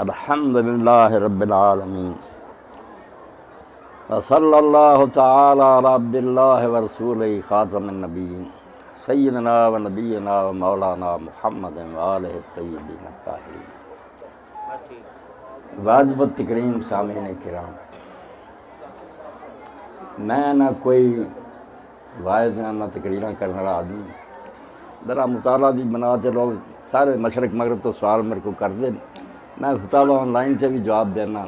الحمدللہ رب العالمین وصلی اللہ تعالی علی عبداللہ ورسولہ خاتم النبیین سیدنا و نبینا و مولانا محمد و آلہ الطیبین الطاہرین واجب التکریم سامعین کرام، میں نہ کوئی واعظ نہ تقریراں کرنے والا آدمی، ذرا مطالعہ دی بنا تے لوگ سارے مشرق مغرب تو سوال میرے کو کر دیں، میں مطالعہ آن لائن سے بھی جواب دینا۔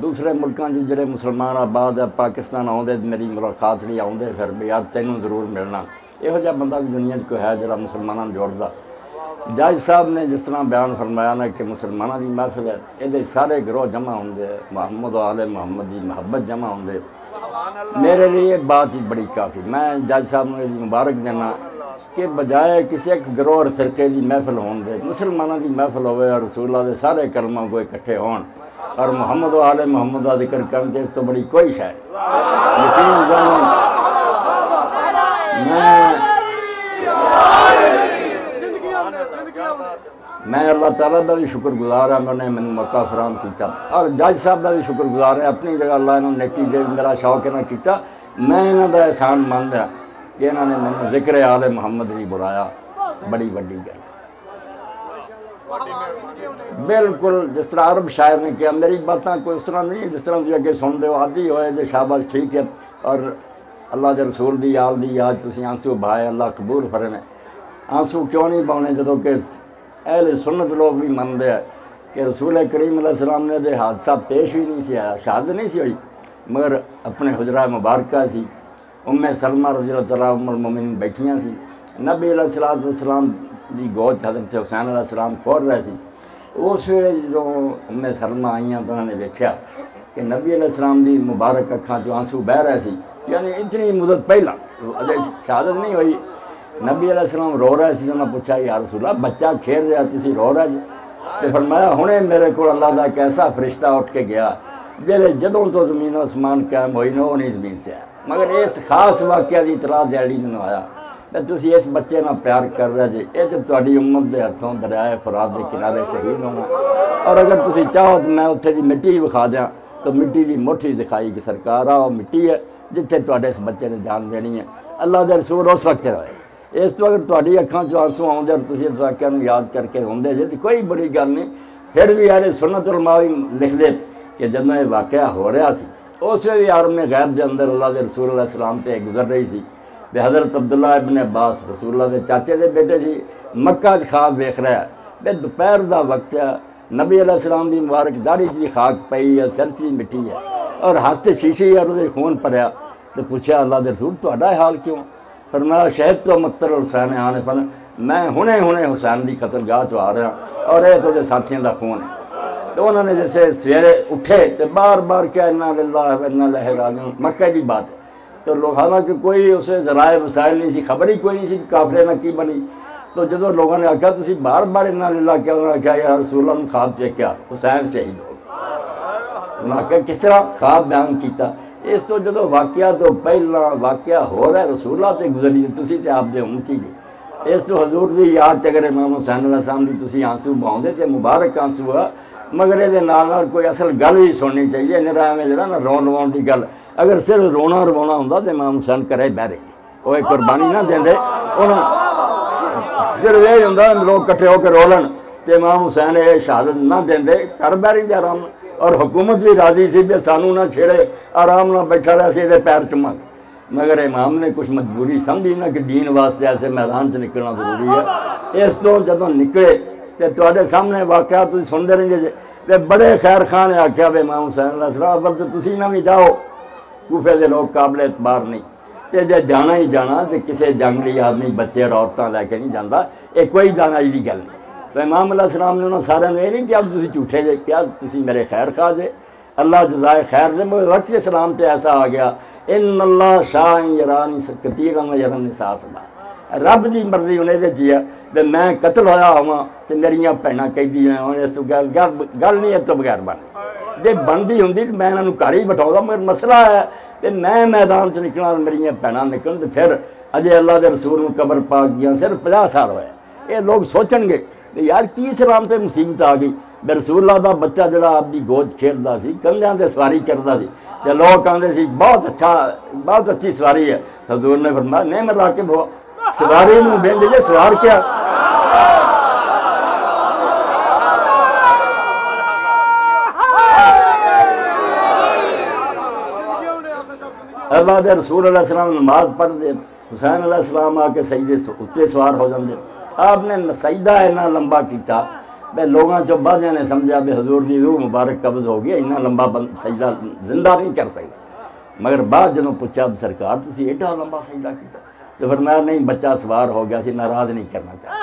دوسرے ملکاں دی جڑے مسلمان آباد ہے پاکستان آؤندے میری ملاقات لیے آؤندے، پھر بھی یار تینوں ضرور ملنا، یہو جہا بندہ بھی دنیا کوئی ہے جڑا مسلمانوں جوڑدا۔ جج صاحب نے جس طرح بیان فرمایا نا کہ مسلمانوں دی محفل ہے، یہ سارے گروہ جمع ہوندے، محمد و آل محمد دی محبت جمع ہوندے، میرے لیے یہ بات ہی بڑی کافی۔ میں جج صاحب نے مبارک دینا کہ بجائے کسی ایک گروہ اور فرقے دی محفل ہون دے، مسلمانوں دی محفل ہوئے اور رسول اللہ دے سارے کلمہ کو اکٹھے ہون اور محمد و آل محمد کا ذکر کرن کے اس تو بڑی کوئی شے یقین جانو۔ میں اللہ تعالیٰ کا بھی شکر گزار ہوں، انہوں نے میں موقع فراہم کیا، اور جج صاحب کا بھی شکر گزار ہے، اپنی جگہ اللہ انہوں نے نیکی دے، میرا شوق نہ کیتا، میں انہوں کا احسان مند ہوں کہ انہوں نے میں ذکر آل محمد نہیں بلایا، بڑی بڑی گل۔ بالکل جس طرح عرب شاعر نے کیا، میری باتیں کوئی اس طرح نہیں جس طرح تھی اگے سن دے عادی ہوئے جو شاباش ٹھیک ہے، اور اللہ کے رسول دی آل دی یاد تسی آنسو بہائے، اللہ قبول فرمائے۔ آنسو کیوں نہیں باؤنے جدوں کہ اہل سنت لوگ بھی مانتے ہیں کہ رسول کریم علیہ السلام نے دے حادثہ پیش ہی نہیں سی آیا، شہادت نہیں سی ہوئی، مگر اپنے حجرہ مبارکہ سی سلمہ رضی اللہ تعالیٰ ام المومنین بیٹھیاں سی، نبی علیہ السلام دی گود حضرت حسین علیہ السلام کھول رہے تھی۔ اس ویلے جو سلمہ آئیاں تو انہوں نے دیکھا کہ نبی علیہ السلام دی مبارک اکھاں جو آنسو بہ رہے سی، یعنی اتنی مدت پہلا شہادت نہیں ہوئی، نبی علیہ السلام رو رہے سی، انہوں نے پوچھا یا رسول اللہ بچہ کھیل رہا تسی رو رہے جی؟ تو فرمایا ہنے میرے کو اللہ کا ایک ایسا فرشتہ اٹھ کے گیا جہے جدوں تو زمین و آسمان قائم ہوئی نہ وہ نہیں زمین تے آیا، مگر اس خاص واقعہ کی اطلاع دیڑی میں آیا کہ تسی اس بچے نہ پیار کر رہے جی، یہ تو تہاڈی امت دے ہتھوں دریائے فرات دے کنارے شہید ہونا، اور اگر تسی چاہو تو میں اتھے دی مٹی وکھا دیاں، تو مٹی دی مٹھی دکھائی کہ سرکار آؤ مٹی ہے جتھے تہاڈے اس بچے نے جان دینی ہے۔ اللہ دے رسول اس وقت ہوئے، اس تو اگر تہاڈی اکھاں چوں آنسو آؤندے اور تسی اس واقعہ نوں یاد کر کے روندے جے تو کوئی بڑی گل نہیں۔ پھر بھی اہل سنت علماء لکھ دے کہ جدوں یہ واقعہ ہو رہا سی اس ویلے بھی عالم غیب دے اندر اللہ دے رسول علیہ السلام تے گزر رہی تھی، بے حضرت عبداللہ ابن عباس رسول اللہ دے چاچے دے بیٹے جی مکہ چ خواب ویکھ رہا ہے، بے دوپہر دا وقت ہے، نبی علیہ السلام دی مبارک داڑھی چ خاک پئی ہے، سر چ مٹی ہے، اور ہاتھ شیشی اور وہ خون پڑیا، تو پوچھا اللہ دے رسول تہاڈا حال کیوں؟ فرمایا شہد تو مقتل حسین آنے پر میں ہنے حسین دی قتل گاہ تو آ رہا اور یہ تو ساتھیوں دا خون ہے۔ تو انہوں نے جیسے سویرے اٹھے تو بار بار کیا انا للہ و انا الیہ راجعون، مکہ کی بات ہے، تو لوگ حالانکہ کوئی اسے ذرائع وسائل نہیں سی، خبر ہی کوئی نہیں سی کافرے نہ کی بنی، تو جدو لوگوں نے آکھا تسی بار بار انا للہ کیا، انہوں نے کہا یا رسول اللہ خواب چیکیا حسین شہید ہو گیا، انہوں نے کہا کس طرح خواب بیان کیتا، اس تو جدو واقعہ تو پہلا واقعہ ہو رہا ہے رسول اللہ تے گزری تسی تے آپ دے امتی جی، اس تو حضور دی یاد اگر امام حسین علیہ السلام دی تسی آنسو بہاؤندے تے مبارک آنسو ہے، مگر یہ نال کوئی اصل گل بھی سننی چاہیے، نرا میں جڑا نا رون دی گل، اگر صرف رونا روانا ہوندا تے امام حسین کرے بہرے وہ ایک قربانی نہ دیندے، انہوں صرف یہ ہوندا لوگ کٹھے ہو کے رولن تے امام حسین یہ شہادت نہ دیندے، کر بہرے دے آرام، اور حکومت بھی راضی سی بھی سانوں نہ چھیڑے، آرام نہ بیٹھا رہا سی دے پیر چما، مگر امام نے کچھ مجبوری سمجھی نہ کہ دین واسطے ایسے میدان سے نکلنا ضروری ہے۔ اس تو جدوں نکلے تے تواڈے سامنے واقعہ تسی سنتے رہیں گے تے بڑے خیر خان نے آکھیا بھی امام حسین علیہ السلام پر تسی نہ بھی جاؤ، کوفے دے لوگ قابل اعتبار نہیں، تے جے جانا ہی جانا تے کسے جنگلی آدمی بچے اور عورتاں لے کے نہیں جاندا، یہ کوئی دانائی دی گل نہیں۔ تو امام علیہ السلام نے انہوں سارے نے یہ نہیں کیا تسی جھوٹے جے، کیا تسی میرے خیر خواہ جے، اللہ جزائے خیر دے، مگر وقت اسلام تے ایسا آ گیا ان اللہ شاہ یرانی کثیرا و یرا النساء صبا، رب دی مرضی انہیں دے جیا کہ میں قتل ہویا ہوا تو میریاں بھیناں قیدی ہیں، اس تو گل نہیں اس تو بغیر بن جی بنتی ہوں تو میں انہوں گھر ہی بٹھاؤں، مگر مسئلہ ہے کہ میں میدان سے نکلنا میری بھیناں نکلن تو پھر اجے اللہ دے رسول قبر پاک گیا صرف 50 سال ہوئے، یہ لوگ سوچن گے کہ یار کی اسلام تے مصیبت آ گئی بے رسول اللہ دا بچہ جڑا آپ دی گود کھیلدا سی کندھیاں تے سواری کردا سی تے لوگ کہندے سی بہت اچھی سواری ہے حضور نے فرمایا نہیں میں راکب ہوا سواری نوں بند جے سوار کیا اللہ دے رسول علیہ السلام نماز پڑھ دے حسین علیہ السلام آ کے سجدے اتنے سوار ہو جاندے آپ نے سجدہ اتنا لمبا کیتا بے لوگاں چو بعضیاں نے سمجھا بے حضور دی روح مبارک قبض ہو گیا اتنا لمبا سجدہ زندہ نہیں کر سکتا مگر بعد جنہوں پوچھا سرکار تسی ایڈا لمبا سجدہ کیتا تو فرمایا نہیں بچہ سوار ہو گیا سی ناراض نہیں کرنا چاہتا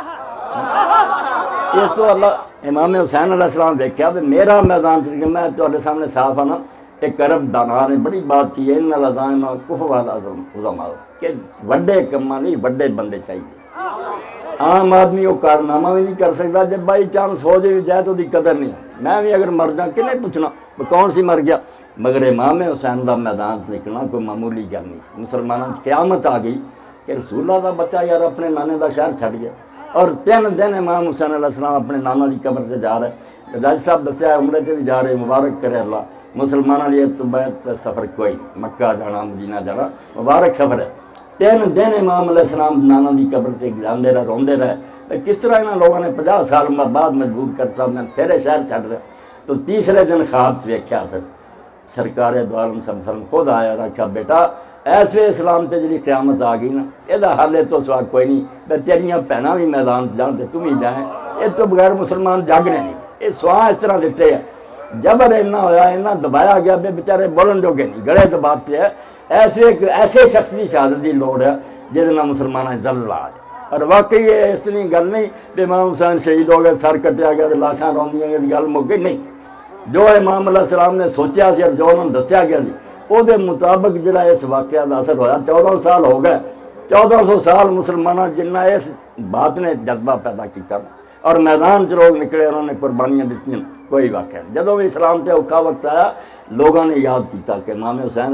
اس تو اللہ امام حسین علیہ السلام دیکھا بے میرا میدان چل میں تہاڈے سامنے صاف آنا ایک عرب دانا نے بڑی بات کی ہے ان لذائم کفو علماء کہ وڈے کماں نہیں وڈے بندے چاہیے عام آدمی وہ کارنامہ بھی نہیں کر سکتا جب بائی چانس ہو جائے تو دی قدر نہیں میں بھی اگر مر جاؤں کنے پوچھنا کون سی مر گیا مگر امام حسین دا میدان نکلنا کوئی معمولی گل نہیں مسلمانوں کی قیامت آ گئی کہ رسول اللہ دا بچہ یار اپنے نانے دا شہر چھڑ گیا اور 3 دن امام حسین علیہ السلام اپنے نانا دی قبر سے جا رہے جج صاحب دسیا عمرے سے بھی جا رہے مبارک کرے اللہ مسلمانوں لیے تو بیت سفر کوئی مکہ جانا مدینہ جانا مبارک سفر ہے 3 دن امام علیہ السلام نانا دی قبر سے جاندے رہے روندے رہے کس طرح انہاں لوگوں نے 50 سال بعد مجبور کرتا میں تیرے شہر چھڑ رہے تو تیسرے دن خواب ویکھیا پھر سرکار دو عالم صلی اللہ علیہ وسلم خود آیا رکھا بیٹا ایسے اسلام تے جی قیامت آ گئی نا یہ حل تو سوا کوئی نہیں بے تیریاں بہناں بھی میدان جانتے تم ہی جائیں یہ تو بغیر مسلمان جاگنے نہیں یہ سواں اس طرح دیتے ہیں جبر اینا ہویا اینا دبایا گیا بے بیچارے بولن جو گے نہیں گڑے دباتے ہیں ایسے شخص کی شہادت دی لوڑ ہے جس مسلمانوں دل لا جائے اور واقعی یہ اس طرح گل نہیں کہ امام حسین شہید ہو گئے سر کٹیا گیا لاشاں روندیاں گئی گل مک گئی نہیں جو امام علیہ السلام نے سوچا سی اور جو انہوں نے دسیا گیا سی وہ دے مطابق جڑا اس واقعہ کا اثر ہویا 14 سال ہو گئے 1400 سال مسلمانوں جنہ اس بات نے جذبہ پیدا کیا اور میدان چ لوگ نکلے انہوں نے قربانیاں دیتی کوئی واقعہ نہیں جدوں بھی اسلام تے اوکھا وقت آیا لوگوں نے یاد کیتا کہ امام حسین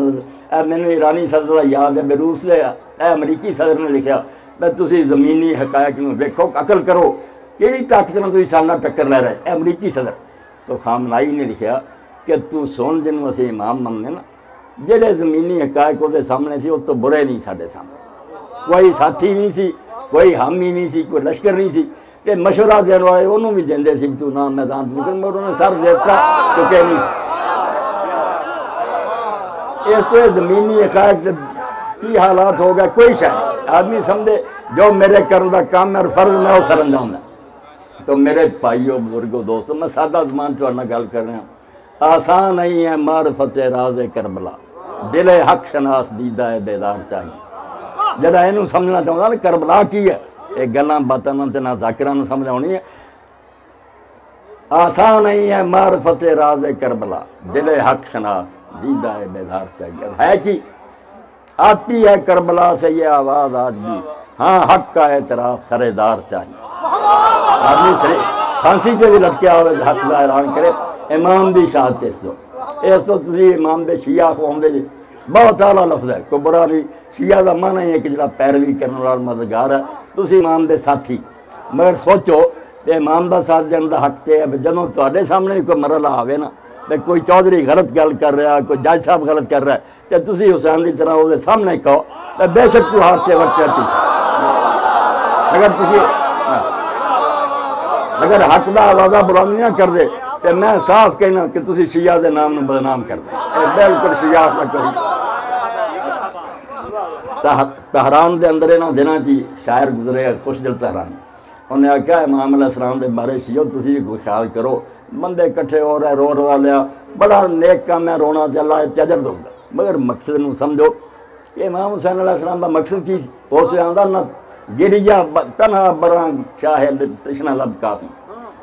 مینوں ایرانی صدر کا یاد ہے بے روس سے امریکی صدر نے لکھا بے تسی زمینی حقائق نوں ویکھو عقل کرو کیڑی طاقت نال تسی سامنا ٹکر لے رہے امریکی صدر تو خامنائی نے لکھا کہ تو سن جنوں اسی امام مننے نا جڑے زمینی حقائق وہ سامنے سی وہ تو برے نہیں سارے سامنے کوئی ساتھی نہیں سی کوئی حامی نہیں سی کوئی لشکر نہیں سی کہ مشورہ دین والے انہوں بھی دیندے سی تو نام میدان نکل مگر انہوں نے سر دیتا چکے نہیں اس سے زمینی حقائق کی حالات ہو گئے کوئی شاید آدمی سمجھے جو میرے کرن دا کام ہے اور فرض میں وہ سر انجام ہے تو میرے بھائیو بزرگوں دوستوں میں سادہ زمان سے گل کر رہا ہوں آسان نہیں ہے معرفت راز کربلا دل حق شناس دیدہ بیدار چاہیے جب اینوں سمجھنا چاہتا نا کربلا کی ہے ایک گلاں باتاں نہ ذاکراں سمجھاونی ہے آسان نہیں ہے معرفت راز کربلا دل حق شناس دیدہ بیدار چاہیے ہے کہ آتی ہے کربلا سے یہ آواز آج بھی ہاں حق کا اعتراف سردار چاہیے آدمی سرے پھانسی سے بھی لٹکیا ہوئے حق کا اعلان کرے امام دی شہادت اس تو تسی امام دے شیعہ قوم دے بہت اعلیٰ لفظ ہے کوئی برا نہیں شیعہ کا معنی ہے کہ جڑا پیروی کرنے والا مددگار ہے تسی امام دے ساتھی مگر سوچو کہ امام دا ساتھ دین دا حق تے ہے جدوں تواڈے سامنے بھی کوئی مرحلہ آوے نا تے کوئی چودھری غلط گل کر رہا کوئی جج صاحب غلط کر رہا ہے تے تسی حسین دی طرح وہ سامنے کہو تے بے شک تو ہاتھ سے وقت اگر تسی اگر حق دا آوازہ بلند نہ کر دے تو میں صاف کہنا کہ تسی شیعہ دے نام نو بدنام کر دے بالکل شیعہ نہ کرو تہران دے اندر انہاں دناں چ شاعر گزرے خوش دل تہران انہیں آخیا امام علیہ السلام دے بارے شیعو تسی بھی خیال کرو بندے کٹھے ہو رہے رو لیا بڑا نیک کام ہے رونا چلا تجر دو گا مگر مقصد نو سمجھو کہ امام حسین علیہ السلام دا مقصد کی ہو سے آندا نہ گریا تنہا براں شاہ تشنا لب کافی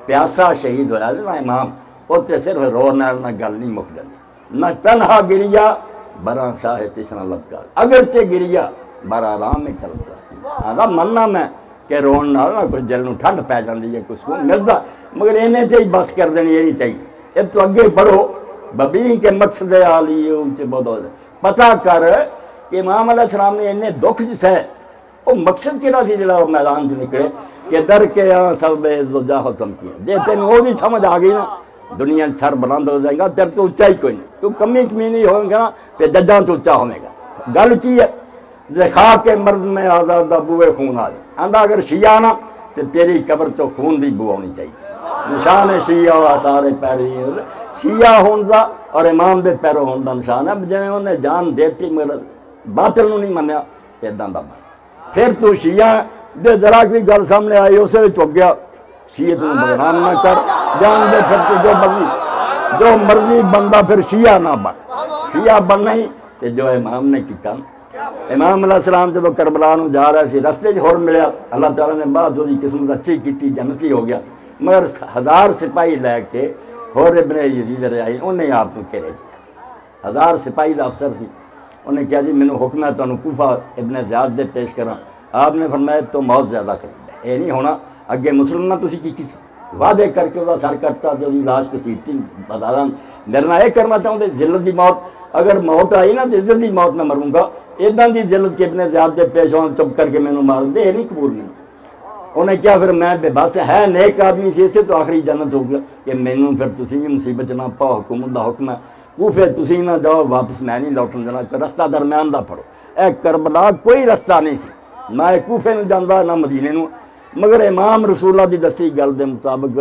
پیاسا شہید ہویا نا امام اتنے صرف رونا نہ گل نہیں مک جاتی نہ تنہا گریا براں شاہ تشنا لب کافی اگرچہ گریا برا آرام میں چلتا آدھا مننا میں کہ رون نہ کوئی دل نو ٹھنڈ پی جاتی ہے کچھ سکون ملتا مگر انہیں چاہیے بس کر دینی یہ نہیں چاہیے اب تو اگے بڑھو ببی کے مقصد عالی ان سے بہت پتہ کر کہ امام علیہ السلام نے انہیں دکھ جس ہے وہ مقصد کہڑا سی جڑا میدان سے نکلے کہ در کے سب عزت جاہ و تمکین جے تین وہ بھی سمجھ آ گئی نا دنیا سر بلند ہو جائے گا پھر تو اچا ہی کوئی نہیں تو کمی نہیں ہوگا نا پھر ججاں تو اچا ہوئے گا گل کی ہے دکھا کے مرد میں آزاد بوئے خون آ جائے آندھا اگر شیعہ نا تو تیری قبر تو خون دی بو ہونی چاہیے نشان شیعہ و سارے پیری شیعہ ہوندہ اور امام دے پیرو ہوندہ نشان ہے جنہیں انہوں نے جان دیتی مگر باطل نہیں منیا ایدان دا بات پھر تو شیعہ دے ذرا کوئی گل سامنے آئی اسے بھی چک گیا شیعہ تو بدنام نہ کر جان دے پھر تو جو مرضی بندہ پھر شیعہ نہ بن شیعہ بن نہیں کہ جو امام نے کی کام امام علیہ السلام جب کربلا نو جا رہا سی رستے ہور ملیا اللہ تعالیٰ نے بعد وہی قسمت اچھی کی جنتی ہو گیا مگر 1000 سپاہی لے کے ہور ابن یزید رہائی انہیں آپ کو کہہ دیا 1000 سپاہی دا افسر سی انہیں کہا جی میں نے حکم ہے تو کوفہ ابن زیاد دے پیش کرا آپ نے فرمایا تو موت زیادہ کر یہ نہیں ہونا اگے مسلم نہ تسی کی وعدے کر کے وہ سر کٹتا جو لاش کسیٹی بتا میرے نہ یہ کرنا چاہوں گے ذلت دی موت اگر موت آئی نا تو عزت دی موت میں مروں گا ادھر دی ذلت کے ابن زیاد دے پیش ہونا چپ کر کے میں نے مار دے یہ نہیں قبول نہیں انہیں کیا پھر میں بے بس ہے نیک آدمی سے تو آخری جنت ہو گیا کہ مینوں پھر تسی بھی مصیبت نہ پاؤ حکومت دا حکم ہے کوفے تسی نہ جاؤ واپس میں نہیں لوٹن دینا رستہ درمیان دا پڑو اے کربلا کوئی رستہ نہیں سی نہ کوفے نو جاندا نہ مدینے نو مگر امام رسول اللہ دی دسی گل دے مطابق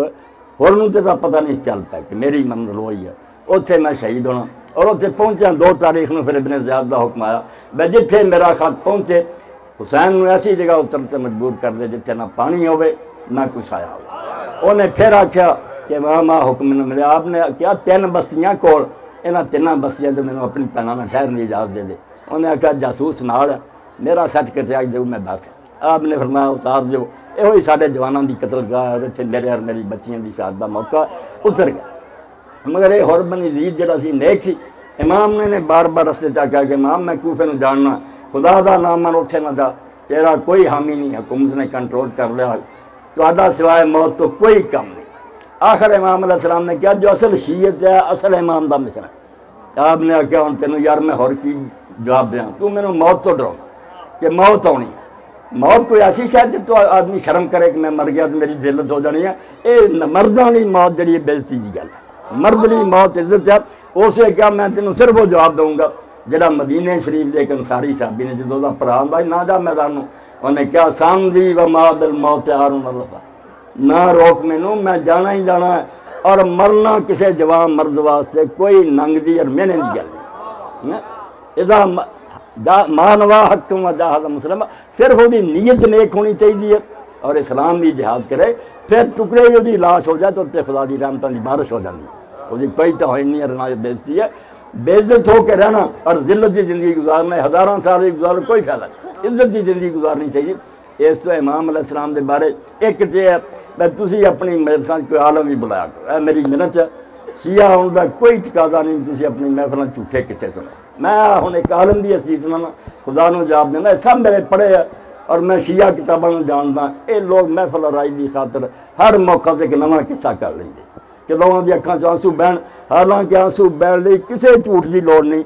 ہورنوں تے پتہ نہیں چل پیا کہ میری منزل ہوئی ہے اوتھے میں شہید ہونا اور اوتھے پہنچا 2 تاریخ نو پھر ابن زیاد دا حکم آیا میں جتھے میرا خط پہنچے حسین نو ایسی جگہ اترتے مجبور کر دے جتھے نہ پانی ہوئے نہ کوئی سایہ ہو انہیں پھر آکھیا کہ ماما حکم نے ملے آپ نے کیا 3 بستیاں کول انہاں 3 بستیاں تو میں نے اپنی پہنانا ٹھہرنے کی اجازت دے دے انہیں آکھا جاسوس نال میرا سچ کے آگ جو میں بس آپ نے فرمایا اتار جو یہ ہوئی سارے جوانوں کی قتل گاہ اتنے میرے اور میری بچیاں کی شہادت کا موقع اتر گیا مگر یہ ہور بن یزید جڑا سی نیک سی امام نے بار بار رستے چا کہا کہ امام میں کوفے نو جاننا خدا دا نام من اتنے نہ جا تیرا کوئی حامی نہیں حکومت نے کنٹرول کر لیا تو سوائے موت تو کوئی کم نہیں آخر امام علیہ السلام نے کیا جو اصل شیعت ہے اصل امام دا مصرع آپ نے کیا ہوں تینوں یار میں ہور کی جواب دیا تو میں نے موت تو ڈراؤں کہ موت آنی ہے موت کوئی ایسی شاید جب تو آدمی شرم کرے کہ میں مر گیا تو میری ذلت ہو جانی ہے یہ مردوں والی موت جڑی بےزتی کی گل ہے مرد والی موت عزت ہے اسے کیا میں تینوں صرف وہ جواب دوں گا جڑا مدینہ شریف دے ایک انصاری صحابی نے جدوں دا پڑھا بھائی نہ جا میدانوں انہیں کیا سامدی و ما بالموت ہارون اللہ نہ روک مینوں میں جانا ہی جانا ہے اور مرنا کسی جوان مرد واسطے کوئی ننگ دی اور میں نے نہیں گل اذا مانوا حکم و جہاد مسلم صرف وہ نیت نیک ہونی چاہیے اور اسلام دی جہاد کرے پھر ٹکڑے جو لاش ہو جائے تو اتنے خدا دی رحمتوں کی بارش ہو جاتی ہے وہ کوئی توہین نہیں ہے بےزتی ہے بےعزت ہو کے رہنا اور ذلت کی زندگی گزارنا ہزاروں سال کی گزارنا کوئی فائدہ نہیں عزت کی زندگی گزارنی چاہیے اس تو امام علیہ السلام دے بارے ایک چیز ہے میں تسی اپنی مدرسہ کوئی عالم بھی بلایا کرو اے میری محنت ہے شیعہ ہونے کا کوئی تقاضا نہیں تسی اپنی محفل جھوٹے کسے سنو میں ہوں ایک عالم دی حیثیت نہ خدا نو جواب دینا سب میرے پڑھے ہے اور میں شیعہ کتابوں جانتا یہ لوگ محفل اور رائی کی خاطر ہر موقع سے ایک نواں قصہ کر لیں گے کہ لوگوں کی اکھاں آنسو بہن حالانکہ آنسو بہن لی کسی جھوٹ کی لوڑ نہیں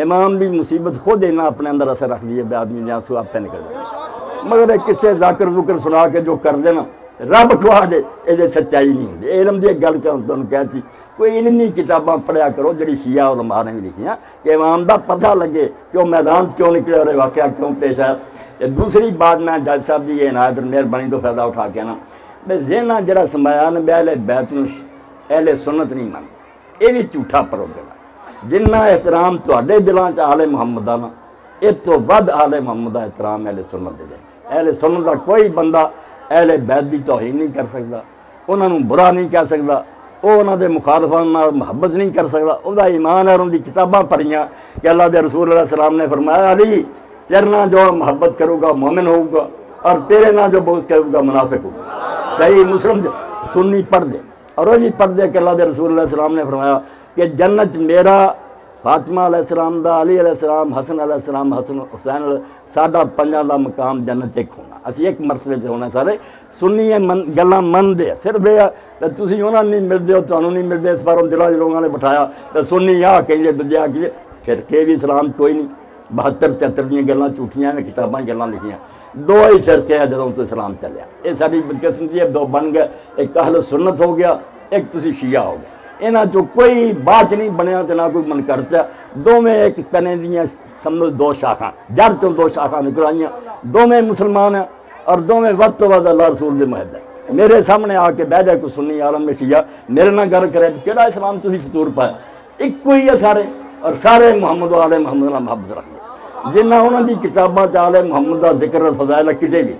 امام بھی مصیبت خود اینا اپنے اندر اثر رکھ دیے بے آدمی نے آنسو آپ پہ نکل جائے مگر ایک کسے ذاکر ذکر سنا کے جو کر دینا رب ٹھوا دے یہ سچائی نہیں ہوتی علم دی ایک گل تمہیں کہتی کوئی علمی کتاباں پڑھیا کرو جڑی شیعہ علماء نے بھی لکھیاں کہ امام دا پتہ لگے کہ وہ میدان کیوں نکلے اور واقعہ کیوں پیش آیا دوسری بات میں جج صاحب جی یہ عنایت مہربانی تو فائدہ اٹھا کے نا بے ذہنہ جڑا سمایا نا بے اہل بیت نو اہل سنت نہیں مانتے یہ بھی جھوٹا پروگرام جنہ احترام تواڈے دلاں چ آل محمد نا اس تو ود آل محمد دا احترام اہل سنت دے اہل سنت دا کوئی بندہ اہل بیت دی توہین نہیں کر سکتا انہاں نوں برا نہیں کہہ سکتا وہ انہاں دے مخالفاں نال محبت نہیں کر سکتا وہ دا ایمان ہے ان دی کتاباں پڑھیاں کہ اللہ دے رسول علیہ السلام نے فرمایا علی تیرے نال جو محبت کروں گا مومن ہوگا اور تیرے نال جو بغض کروں گا منافق ہوگا صحیح مسلم سنی پڑھ دے اور وہ بھی پڑھ دے کہ اللہ دے رسول علیہ السلام نے فرمایا کہ جنت میرا فاطمہ علیہ السلام دا علی علیہ السلام حسن علیہ السلام حسن حسین ساڈا پنجاں دا مقام جنت ایک ہونا اسی ایک مرتبے سے ہونا سارے سنی گلاں من دے صرف یہ تسی انہاں نہیں ملدے ہو تانوں نہیں ملدے اس بار دلاں دے لوگاں نے بٹھایا تے سنی آ کہیں دجے آ کے پھر کہ بھی اسلام کوئی نہیں 72 73 دیاں گلاں جھوٹیاں نے کتاباں گلاں لکھیاں دو ہی فرقے ہیں جدوں تو اسلام چلیا، یہ ساری بدقسمتی ہے، دو بن گئے، ایک اہل سنت ہو گیا، ایک تسی شیعہ ہو گیا، انہاں چو کوئی بات نہیں بنیا تے نہ کوئی من کرتا، دونوں ایک کنے دیاں سمجھو دو شاخاں، جڑ تو دو شاخاں نکل آئیاں، دونوں مسلمان ہیں اور دونوں وقت تو وقت اللہ رسول دے محب ہیں۔ میرے سامنے آ کے بہ جائے کوئی سنی عالم میں شیعہ میرے نہ گل کرے کہڑا اسلام تسی فطور پایا، ایک کوئی ہے سارے، اور سارے محمد و آل محمد اللہ محبت رکھتے ہیں، جنہ انہوں دی کتاباں آل محمد کا ذکر اور فضائل کتے بھی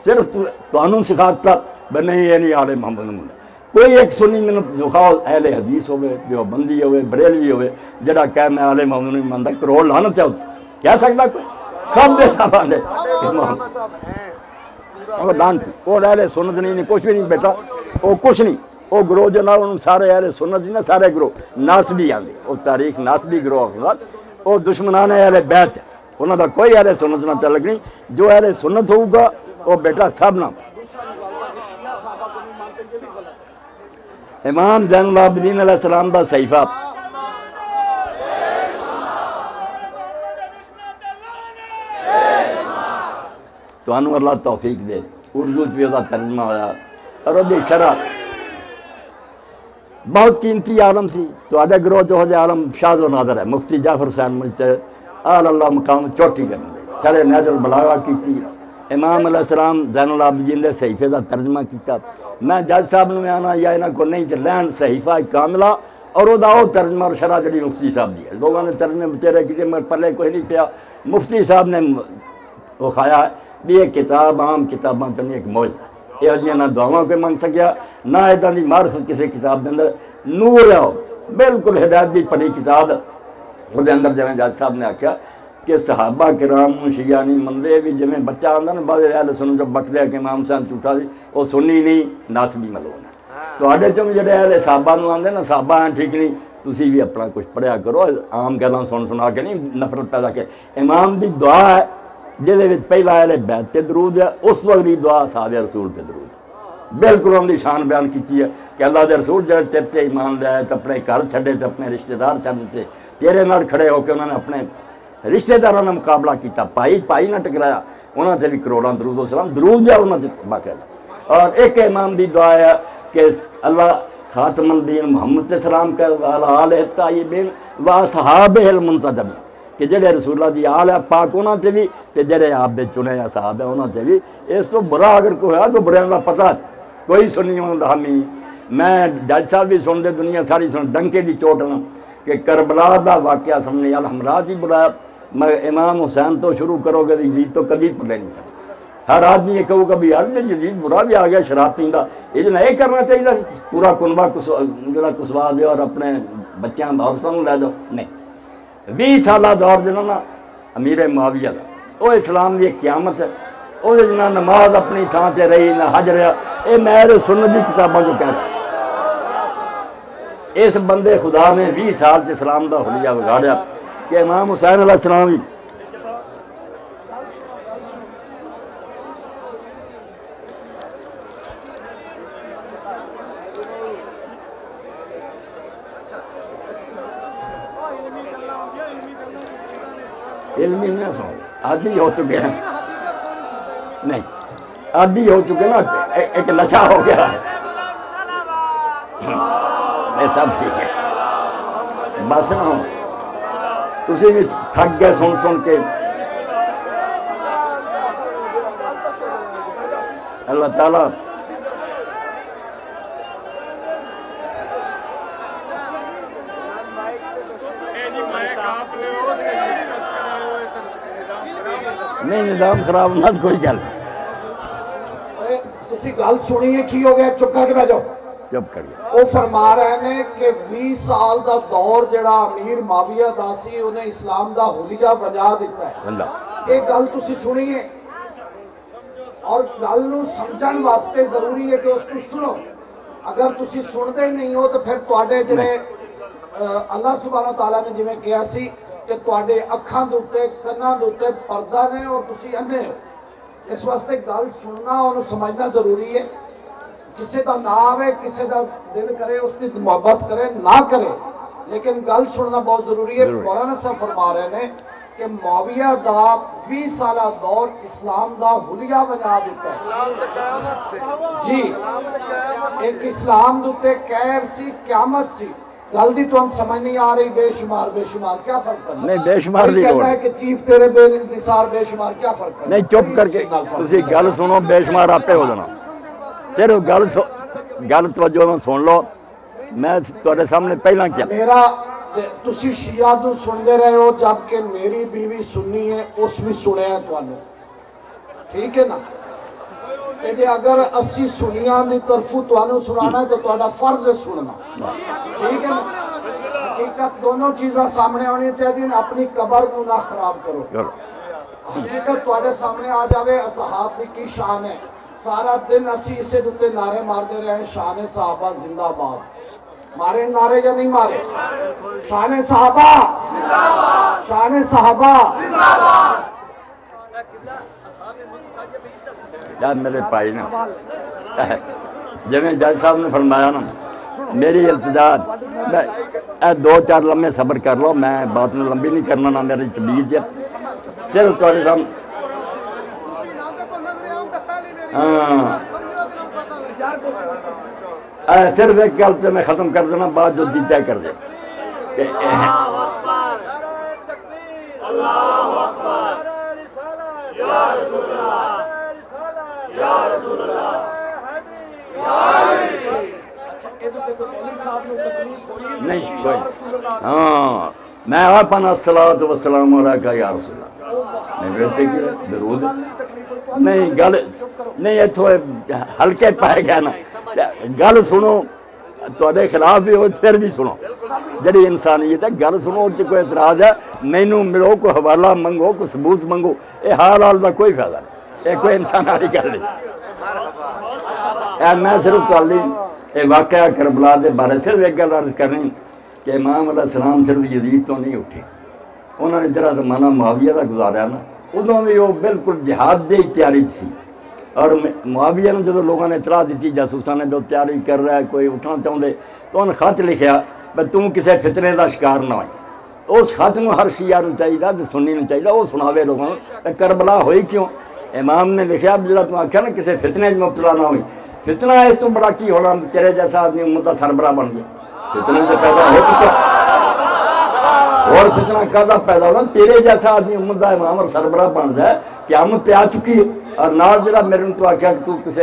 صرف تانوں سکھاتا بے نہیں یہ نہیں آل محمد نے، کوئی ایک سنی میں دکھاؤ اہل حدیث ہوئے، دیوبندی ہوئے، بریلوی ہوئے، جڑا کہہ میں آل محمد نہیں مانتا، کروڑ لعنت ہے کہہ سکتا کوئی؟ سب دے صاحبان دے اور لعنت، وہ اہل سنت نہیں، کچھ بھی نہیں بیٹا، وہ کچھ نہیں، وہ گروہ جناب ان سارے اہل سنت نہیں، سارے گروہ ناسبی آتے، وہ تاریخ ناسبی گروہ وہ دشمنان اہل بیت، انہوں کا کوئی اہل سنت نہ تعلق نہیں، جو اہل سنت ہوگا وہ بیٹا سب نہ۔ امام زین العابدین علیہ السلام دا صحیفہ تو انہوں اللہ توفیق دے، اردو بھی وہ ترجمہ ہویا اور وہ شرح بہت قیمتی عالم سی، تو آدھے گروہ جو ہو جائے عالم شاذ و نادر ہے، مفتی جعفر حسین مجتہد آل اللہ مقام چوٹی کرنے دے، شرح نہج البلاغہ کی امام علیہ السلام زین العابدین دے صحیفے دا ترجمہ کیتا، میں جج صاحب نے آنا یا انہاں کو نہیں کہ لین صحیفہ کاملہ اور وہ دا وہ ترجمہ اور شرح جڑی مفتی صاحب دی ہے، لوگوں نے ترجمے بچے کیتے مگر پلے کوئی نہیں پیا، مفتی صاحب نے وہ کھایا ہے بھی یہ کتاب عام کتاباں تو نہیں، ایک معجزہ ہے، یہ جیسے نہ دعواں کوئی منگ سکیا نہ ادھر دی معرفت کسی کتاب دے اندر، نور ہے بالکل ہدایت دی پڑھی کتاب، وہ دے اندر جویں جج صاحب نے آکھیا کہ صحابہ کرام شیعہ نہیں مندے بھی جویں بچہ آندا نا بعض اہل سنت جو بک لیا کہ امام حسین جھوٹا سی، وہ سنی نہیں ناسبی ملون ہے، تو آڈے چوں جڑے اہل صحابہ نو آندے نا صحابہ ہیں ٹھیک نہیں، تسی بھی اپنا کچھ پڑھیا کرو، عام گلاں سنا کے نہیں نفرت پیدا کہ امام دی دعا ہے جہدے وچ پہلا اہل بیت تے درود ہے، اس وقت دی دعا صحابہ رسول تے درود ہے، بالکل ان دی شان بیان کیتی ہے کہ اللہ دے رسول جڑے تیرے تے ایمان لے آئے تے اپنے گھر چھڈے تے اپنے رشتہ دار چھڈ تے تیرے نال کھڑے ہو کے انہوں نے اپنے رشتہ داراں نال مقابلہ کیتا، پائی نہ ٹکرایا، انہوں نے بھی کروڑاں درود و سلام درود جا انہوں نے باقاعدہ، اور ایک امام دی دعا ہے کہ اللہ خاتم الدین محمد تے سلام کر آل الطیبین و اصحابہ المنتجبین، کہ جڑے رسول اللہ دی آل ہے پاک انہوں تے بھی تے جڑے آپ دے چنے اصحاب ہیں انہوں تے بھی، اس تو برا اگر کوئی ہے تو برے کا پتہ کوئی سنی انہوں حامی، میں جج صاحب بھی سن دے دنیا ساری سن ڈنکے دی چوٹ نہ کہ کربلا دا واقعہ سمجھنے الحمراج ہی بلایا، مگر امام حسین تو شروع کرو گے یزید تو کبھی پلے نہیں کرے، ہر آدمی یہ کہو کبھی یار یزید برا بھی آ گیا شراب پیندا، یہ جو نہیں کرنا چاہیے پورا کنبہ جڑا کسوا دے اور اپنے بچیاں عورتوں لے جاؤ، نہیں 20 سالہ دور جنہوں نا امیر معاویہ دا وہ اسلام دی ایک قیامت ہے، وہ نہ نماز اپنی تھان سے رہی نہ حج رہا، یہ میرے سنت دی کتاباں جو کہتا ہے، اس بندے خدا نے 20 سال سے اسلام دا حلیہ بگاڑیا کہ امام حسین علیہ السلام ہی علمی نہیں سن عادی ہو چکے ہیں، نہیں عادی ہو چکے نا، ایک نشہ ہو گیا، یہ سب ٹھیک ہے بس نہ ہو، تسی بھی تھک گئے سن کے، اللہ تعالیٰ نہیں نظام خراب نہ کوئی گل تسی گل سنیے کی ہو گیا، چپ کر کے بیٹھ جاؤ، چپ کر گیا، وہ فرما رہے ہیں کہ 20 سال دا دور جڑا امیر معاویہ دا سی انہیں اسلام دا حلیہ بجا دیتا ہے، اللہ ایک گل تسی سنیے اور گل نو سمجھن واسطے ضروری ہے کہ اس کو سنو، اگر تسی سن دے نہیں ہو تو پھر تواڈے جڑے اللہ سبحانہ تعالیٰ نے جویں کہا سی کہ تواڈے اکھاں دے اوتے کناں دے اوتے پردہ نے اور تسی اندھے ہو، اس واسطے گل سننا اور سمجھنا ضروری ہے، کسی دا نہ آوے کسی دا دل کرے اس کی محبت کرے نہ کرے، لیکن گل سننا بہت ضروری ہے۔ مولانا صاحب فرما رہے ہیں کہ معاویہ دا 20 سالہ دور اسلام دا حلیہ بنا دیتا ہے جی ایک اسلام دوتے کہر سی قیامت سی گل دی تو ہم سمجھ نہیں آ رہی بے شمار کیا فرق کرنا نہیں بے شمار کوئی دی کہتا ہے کہ چیف تیرے بے انتصار بے شمار کیا فرق کرنا نہیں چپ کر کے تسی گل سنو بے شمار آپے ہو جانا صرف گل توجہ میں سن لو میں تھوڑے سامنے پہلا کیا میرا تسی شیعہ تو سن دے رہے ہو جبکہ میری بیوی سنی ہے اس بھی سنے ہیں تو انہوں ٹھیک ہے نا کہ اگر اسی سنیاں دی طرفوں تو انہوں سنانا ہے تو توڑا فرض ہے سننا ٹھیک ہے نا حقیقت دونوں چیزیں سامنے ہونی چاہیے اپنی قبر کو نہ خراب کرو حقیقت توڑے سامنے آ جاوے اصحاب دی کی شان ہے سارا دن اسی اسے دوتے نعرے مار دے رہے ہیں شان صحابہ زندہ باد مارے نعرے یا نہیں مارے شان صحابہ شان صحابہ یار میرے بھائی نے جب جج صاحب نے فرمایا نا میری التجا دو چار لمحے صبر کر لو میں بات میں لمبی نہیں کرنا نہ میری طبیعت ہے صرف تھوڑے سامنے صرف ایک گل پہ میں ختم کر دینا بات جو طے کر دے نہیں کوئی ہاں میں اپنا الصلاۃ والسلام علیکہ یا رسول اللہ میں بیٹے کی درود نہیں گل نہیں اتو ہلکے پائے گیا نا گل سنو تھوڑے خلاف بھی ہو پھر بھی سنو جڑی انسانیت ہے گل سنو اس کوئی اعتراض ہے مینوں ملو کوئی حوالہ منگو کوئی ثبوت منگو یہ حال کا کوئی فائدہ نہیں یہ کوئی انسان والی گل نہیں میں صرف تھوڑی یہ واقعہ کربلا کے بارے صرف ایک گل عرض کرنی کہ امام علیہ السلام صرف یزید تو نہیں اٹھے انہوں نے جڑا زمانہ معاویہ کا گزاریا نا ادوں بھی وہ بالکل جہاد کی تیاری سی اور معاویہ نے جب لوگوں نے اطلاع دیتی جاسوساں نے جو تیاری کر رہا ہے کوئی اٹھنا چاہتے تو انہوں نے خط لکھیا بھائی تم کسی فتنے کا شکار نہ ہوئی اس خط میں ہر شیعہ نو چاہیے سنی نو چاہیے وہ سناوے لوگوں نے کربلا ہوئی کیوں امام نے لکھیا جڑا تم آخیا نا کسی فتنے مبتلا نہ ہوئی فتنہ اس تو بڑا کی ہونا تیرے جیسا آدمی امت کا سربراہ بن گیا فتنے سے پیدا ہو چکا اور فتنہ کہاں پیدا ہونا تیرے جیسا آدمی امت کا امام اور سربراہ بن جائے قیامت پہ آ چکی ہے اور نال جڑا میرے تو آخیا کہ تو کسی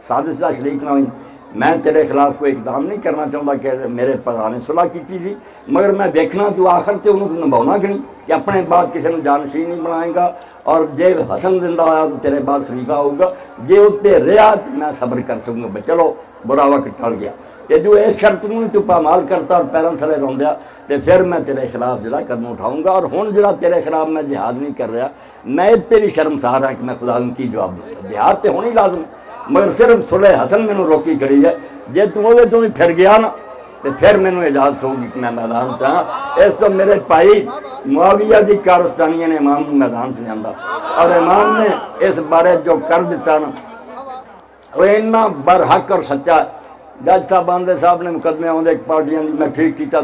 سازش کا شریک نہ ہوئی میں تیرے خلاف کوئی اقدام نہیں کرنا چاہتا کہ میرے پتا نے صلح کی تھی مگر میں دیکھنا تو آخر سے انہوں کو نبھاؤنا کہ نہیں کہ اپنے بعد کسی نے جانشین نہیں بنائے گا اور جے حسن زندہ آیا تو تیرے بعد خلیفہ ہوگا جے اس پہ رہا میں صبر کر سکوں گا چلو برا وقت ٹل گیا کہ جو اس شرط میں تو پامال کرتا اور پیروں تھلے رو دیا تو پھر میں تیرے خلاف جڑا قدم اٹھاؤں گا اور ہوں جڑا تیرے خلاف میں جہاد نہیں کر رہا میں اس پہ بھی شرمسار ہے کہ میں خدا کی جواب دوں جہاد تو ہونی لازم مگر صرف صلح حسن میں روکی کری ہے جے تو وہ تو بھی پھر گیا نا تو پھر میں اجازت ہوگی کہ میں میدان چاہاں اس تو میرے بھائی معاویہ کی کارستانیاں نے امام کو میدان سے آندا اور امام نے اس بارے جو کر دیتا نا وہ اتنا برحق اور سچا جج صاحب آندے صاحب نے مقدمے آدھے ایک پارٹیاں دی میں ٹھیک کیتا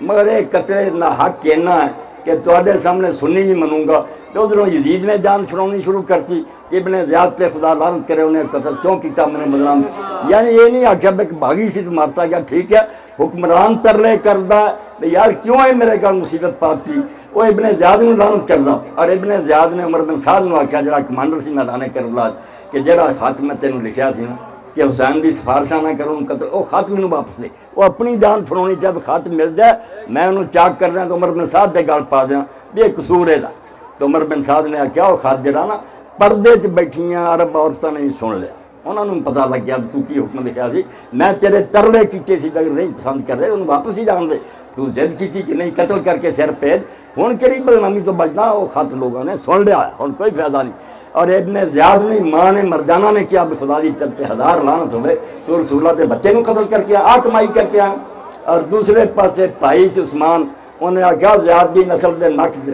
مگر یہ قطعے نہ حق کہنا ہے کہ تواڈے سامنے سنی بھی منوں گا تو ادھروں یزید نے جان چھڑاونی شروع کرتی ابن زیاد پہ خدا لعنت کرے انہیں قتل کیوں کیتا میں نے بدنام یعنی یہ نہیں آخیا کہ بھاگی سی تو مارتا گیا ٹھیک ہے حکمران ترلے کردا یار کیوں ہے میرے گھر مصیبت پاتی وہ ابن زیاد نے لعنت کردا اور ابن زیاد نے عمر بن سعد نے آخیا جڑا کمانڈر سی میدان کربلا کہ جڑا خط میں تینوں لکھیا سی نا کہ حسین کی سفارشاں نہ کروں قتل وہ خط مینوں واپس دے وہ اپنی جان چھڑاونی جب خط مل جائے میں انہوں چاک کر رہا تو عمر بن سعد دے گل پا دیا بھی یہ قصور ہے تو عمر بن سعد نے آخیا وہ خط جڑا نا پردے چ بیٹھیاں عرب عورتوں نے بھی سن لیا انہوں نے پتا لگ گیا تو کی حکم لکھا سی میں تیرے ترلے کیتے سی اگر نہیں پسند کر رہے انہوں واپس ہی جان دے تو ضد کی کہ نہیں قتل کر کے سر بھیج ہوں کہڑی بدنامی تو بچنا وہ خط لوگوں نے سن لیا ہوں کوئی فائدہ نہیں اور ابن زیاد نے ماں نے مردانہ نے کیا خدا دی چلتے ہزار لعنت ہوئے تو رسولہ کے بچے کو قتل کر کے آ کمائی کر کے آئے اور دوسرے پاسے بھائی سے عثمان انہیں آخیا زیاد دی نسل دے نک سے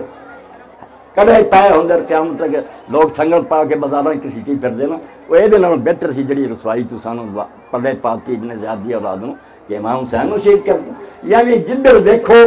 کڑے پائے ہوں قیامت تک لوگ سنگل پا کے بازار کسی چیز پھر دینا وہ یہ بہتر سی جڑی رسوائی تو سانو پلے پاتی ابن زیاد دی اولاد کہ امام حسین کو شہید کر دیں یعنی جدھر دیکھو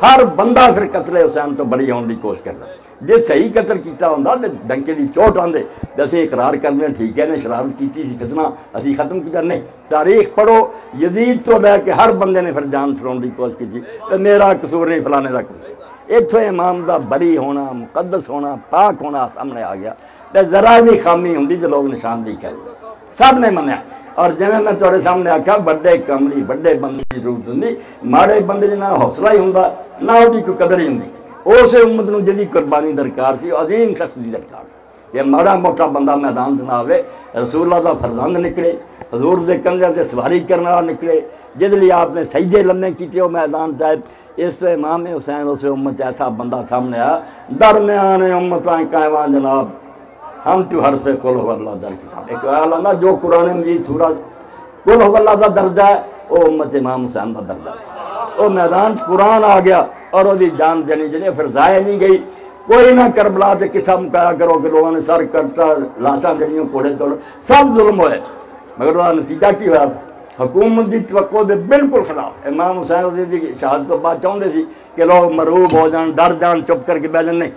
ہر بندہ پھر قتل حسین تو بری ہونے کی کوشش کرتا جی صحیح قتل کیتا ہوں تو ڈنکے کی چوٹ آدھے تو اسی اقرار کرنے ٹھیک ہے نے شرارت کی تھی فتنہ اسی ختم کیا نہیں تاریخ پڑھو یزید تو لے کے ہر بندے نے پھر جان چھڑاؤن کی کوشش کی تو میرا قصور نہیں فلانے کا قصور اتوں امام دا بری ہونا مقدس ہونا پاک ہونا سامنے آ گیا تو ذرا بھی خامی ہوں تو لوگ نشاندہی کر سب نے منیا اور جی میں تھوڑے سامنے آخیا بڑے کملی بڑے بندے کی ضرورت ہوں ماڑے بندے نہ حوصلہ ہی ہوں نہ وہ کوئی قدر ہی ہوں اس امت نو جدی قربانی درکار سی عظیم شخص کی درکار کہ ماڑا موٹا بندہ میدان نہ آئے رسول اللہ کا فرزند نکلے حضور کے کندھے سے سواری کرنے والا نکلے جس لیے آپ نے سجدے لمے کیتے وہ میدان چاہے اس سے امام حسین اس امت ایسا بندہ سامنے آیا درمیان امتیں قائمان جناب ہم تو ہر سے قل هو اللہ در کتاب ایک آیا نا جو قرآن مجید سورج قل هو اللہ کا درجہ ہے وہ امت امام حسین کا درجہ ہے وہ میدان قرآن آ گیا اور وہ جان دینی جنہیں پھر ضائع نہیں گئی کوئی نہ کربلا سے قصہ مکایا کرو کہ لوگوں نے سر کرتا لاشاں جنیوں کوڑے توڑ سب ظلم ہوئے مگر وہ نتیجہ کی ہوا حکومت کی توقع دے بالکل خلاف امام حسین رضی کی شہادت تو بعد چاہتے سی کہ لوگ مروب ہو جان ڈر جان چپ کر کے بہ جان نہیں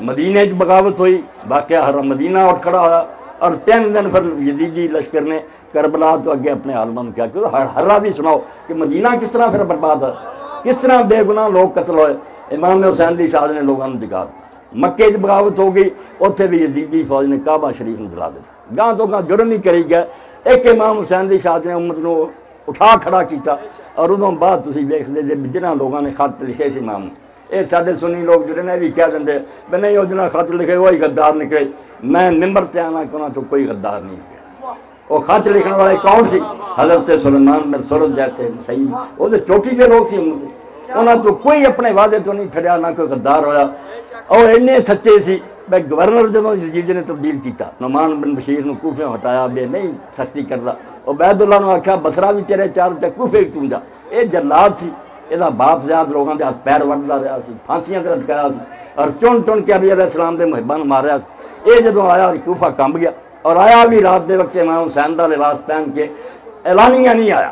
مدینہ بغاوت ہوئی واقعہ ہر مدینہ اٹھ کھڑا ہوا اور 3 دن پھر یزیدی لشکر نے کربلا تو اگے اپنے عالموں نے کیا کہ ہرا بھی سناؤ کہ مدینہ کس طرح پھر برباد ہے کس طرح بے گناہ لوگ قتل ہوئے امام حسین کی شہادت نے لوگوں نے جگا مکے کی بغاوت ہو گئی اتنے بھی یزیدی فوج نے کعبہ شریف میں دلا دیا گاہ تو گاہ جرم ہی کری گیا ایک امام حسین کی شہادت نے امت کو اٹھا کھڑا کیتا اور ادوں بعد تسی ویکھدے جے جنہاں لوگوں نے خط لکھے سی امام یہ سارے سنی لوگ جڑے نے بھی کہہ دیں بھی نہیں وہ جنہیں خط لکھے وہی غدار نکلے میں ممبر تے آنا کہ تو کوئی غدار نہیں نکلے وہ خط لکھنے والے کون سی حضرت سلیمان بن سرد جیسے صحیح وہ تو چوٹی کے لوگ سی انہوں تو کوئی اپنے وعدے تو نہیں کھڑیا نہ کوئی غدار ہویا اور اینے سچے سی بھائی گورنر جدوں یزید نے تبدیل کیتا نعمان بن بشیر نو کوفے ہٹایا بے نہیں سختی کردا عبید اللہ نے آکھیا بصرہ بھی تیرے چار تے کوفے تو جا یہ جلاد سی یہ باپ زیاد لوگوں کے ہاتھ پیر وڈتا رہا سی پھانسیاں تے لٹکایا سی اور چن چن کے علی علیہ السلام دے محبان ماریا سی یہ جدوں آیا کوفہ کمب گیا اور آیا بھی رات دے وقت امام حسین دا لباس پہن کے اعلانیہ نہیں آیا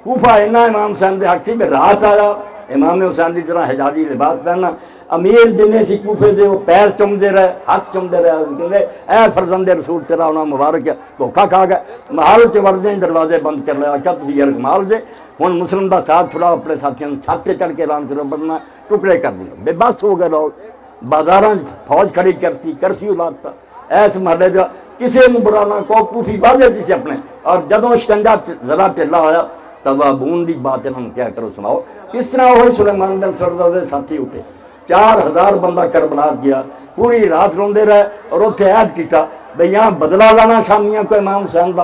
کوفہ اینا امام حسین دے حق سی کہ رات آیا امام حسین دی طرح حجازی لباس پہننا امیر جنہیں سی کوفے دے وہ پیر چمدے رہے ہاتھ چمدے رہے کہتے اے فرزند رسول تیرا انہاں مبارک ہے دھوکا کھا گئے محل چ وردیں دروازے بند کر لیا کیا تسی یار کمال دے ہن مسلم دا ساتھ چھڑاؤ اپنے ساتھیوں چھت تے چڑھ کے اعلان کرو ورنہ ٹکڑے کر دیں بے بس ہو گئے لوگ بازاراں فوج کھڑی کرتی کرفیو لاتا ایس محلے دا کسی نو برا نہ کو کوفی واضح سی اپنے اور جدوں شکنجا ذرا ٹھلا ہویا توابون دی بات انہوں نے کیا کرو سناؤ کس طرح ہوئی سلیمان بن سرد دے ساتھی اٹھے 4000 بندہ کربلا گیا پوری رات روندے رہے اور اتنے عہد کیتا بھئی یہاں بدلا لانا شامیاں کو امام حسین دا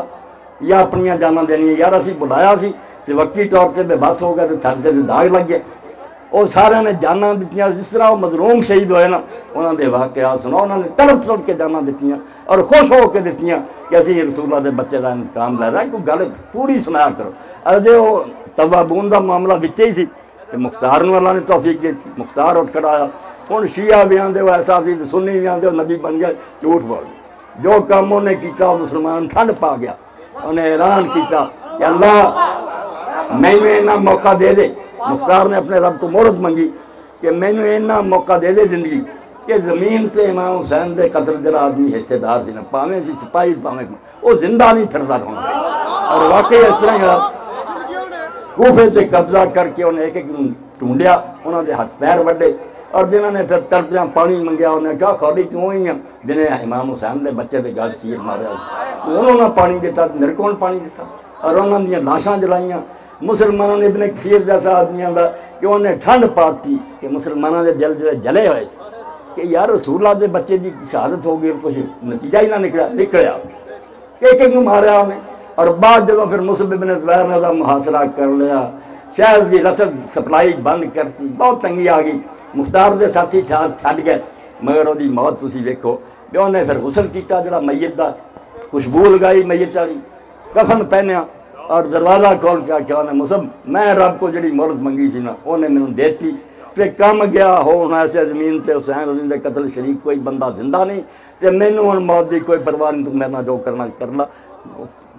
یا اپنی جانا دینی یار اسی بلایا سی تے وقتی طور تے بے بس ہو گئے تے تھک تے داغ لگ گئے اور سارے نے جانا دتیاں جس طرح وہ مظلوم شہید ہوئے نا انہوں نے واقعات سنا انہوں نے تڑپ تڑپ کے جانا دتیاں اور خوش ہو کے دتیاں کہ اسی رسول اللہ دے بچے کا انتقام لے رہا ہے کوئی گل پوری سنایا کرو اجے وہ توابون دا معاملہ بچے ہی سی کہ مختار نو اللہ نے توفیق دی مختار اٹھ کر آیا ہن شیعہ بھی آندے وہ ایسا سی سنی بھی آندے وہ نبی بن گیا جھوٹ بول جو کام انہیں کیتا مسلمان ٹھنڈ پا گیا انہیں اعلان کیتا کہ اللہ میں اینا موقع دے دے مختار نے اپنے رب کو مہرت منگی کہ میں اینا موقع دے دے زندگی کہ زمین تے امام حسین دے قتل جڑا آدمی حصے دار سی نہ پاویں سی سپاہی پاویں وہ زندہ نہیں پھردا رہنا اور واقعی اس طرح ہی کوفے سے قبضہ کر کے انہیں ایک ایک ٹونڈیا انہوں نے ہاتھ پیر وڈے اور جنہوں نے پھر تڑپیاں پانی منگیا انہیں کہا خالی کیوں ہی ہیں جنہیں امام حسین دے بچے دے گل چیر ماریا انہوں نے پانی دیتا میرے کو پانی دیتا اور انہوں نے لاشاں جلائیاں مسلمانوں نے ابن کثیر جیسا آدمیاں دا کہ انہیں ٹھنڈ پاتی کہ مسلمانوں دے دل جلے ہوئے کہ یار رسول اللہ دے بچے دی شہادت ہو گئی کچھ نتیجہ ہی نہ نکلیا کہ ایک ایک ماریا انہیں اور بعد جب پھر مصعب بن زبیر نے دا محاصرہ کر لیا شہر کی رسد سپلائی بند کرتی بہت تنگی آ گئی مختار دے ساتھی چھڈ گئے مگر وہ موت تسی ویکھو کہ انہیں پھر غسل کیتا جڑا میت دا خوشبو لگائی میت والی کفن پہنیا اور دروازہ کھول کے آخیا انہیں مصعب میں رب کو جڑی مہلت منگی سی نا انہیں مینوں دیتی تے کم گیا ہون ایسے زمین تے حسین رضی دے قتل شریک کوئی بندہ زندہ نہیں تے مینوں ہن موت دی کوئی پرواہ نہیں تو میرے نال جو کرنا کر لا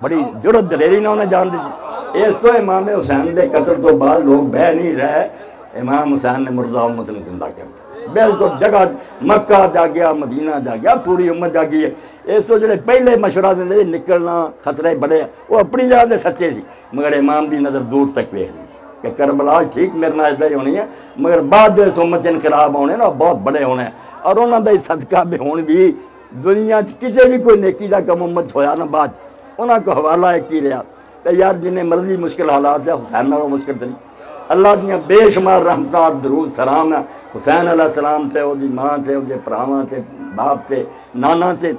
بڑی جرت دلیری نہ انہیں جان دی اس تو امام حسین دے قتل تو بعد لوگ بہ نہیں رہے امام حسین نے مردہ امت نے زندہ کیا بالکل جگہ مکہ جا گیا مدینہ جا گیا پوری امت جا گئی ہے اس تو جڑے پہلے مشورہ دے نکلنا خطرے بڑے وہ اپنی جگہ دے سچے سی مگر امام دی نظر دور تک ویکھ لی کہ کربلا ٹھیک میرے نال ادھر ہی ہونی ہے مگر بعد جو اس امت انقلاب ہونے نا بہت بڑے ہونے ہیں اور انہوں دا صدقہ بھی ہون بھی دنیا کسی بھی کوئی نیکی دا کم امت ہویا نا بعد انہوں کو حوالہ ایک ہی رہا کہ یار جنہیں مرضی مشکل حالات ہے حسین نالوں مشکل تھی اللہ دیاں بے شمار رحمتات درود سلام ہے حسین علیہ السلام تے وہ دی ماں تے وہ دے پراواں تے باپ تے نانا تے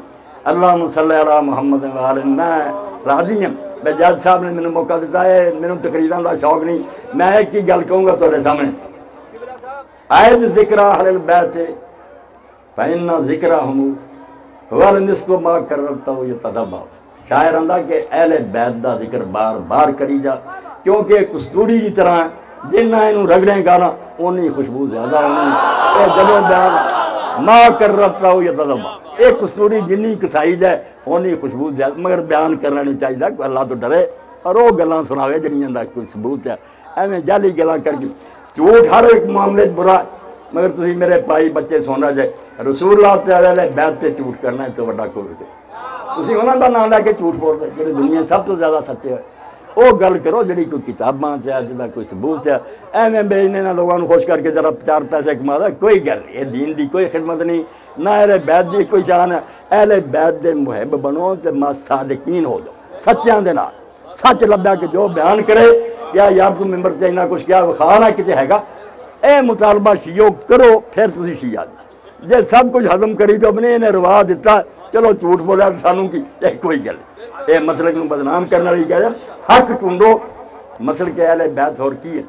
اللہم صلی علی محمد وآلہ میں راضی ہوں میں جج صاحب نے میں نے موقع دیتا ہے میرے تقریراں دا شوق نہیں میں ایک ہی گل کہوں گا تھوڑے سامنے عید ذکر اہل البیت فإن ذکرہم والمسک ما کررتہ یتدبر شاعر آندا کہ اہل بیت دا ذکر بار بار کری جا کیونکہ کستوری کی طرح جنہ انہوں رگڑیں گانا انہی خوشبو زیادہ ہونی اے جدو بیان ما کررتہ یتدبر ایک کستوری جنی کسائی جائے انہی خوشبو زیادہ مگر بیان کرنا نہیں چاہیے کہ اللہ تو ڈرے اور وہ گلاں سناوے جنہیں اندر کوئی ثبوت ہے ایویں جعلی گلاں کر کے جھوٹ ہر ایک معاملے برا مگر تسی میرے پائی بچے سونا جائے رسول اللہ تعالی بیت تے جھوٹ کرنا ہے تو بڑا کوئی تسی انہاں دا نام لے کے جھوٹ بول رہے جڑے دنیا سب تو زیادہ سچے ہوئے وہ گل کرو جڑی کوئی کتاباں چ ہے جہاں کوئی ثبوت ہے ایویں بیچنے نہ لوگوں خوش کر کے ذرا 4 پیسے کما دا کوئی گل نہیں یہ دین دی کوئی خدمت نہیں نہ اہل بیت دی کوئی شان ہے اہل بیت دے محب بنو تے صادقین ہو جاؤ سچیاں دے نال سچ لبیا کہ جو بیان کرے یا یار تو ممبر تے انہاں کچھ کیا وخانا کتے ہے گا اے مطالبہ شیعو کرو پھر تسی شیعہ جے سب کچھ ہضم کری تو اپنے انہیں روا دیتا چلو جھوٹ بولا سانوں کی یہ کوئی گل اے مسلک نو بدنام کرنے والی کہہ حق ٹونڈو مسلک اہل بیت اور کی ہے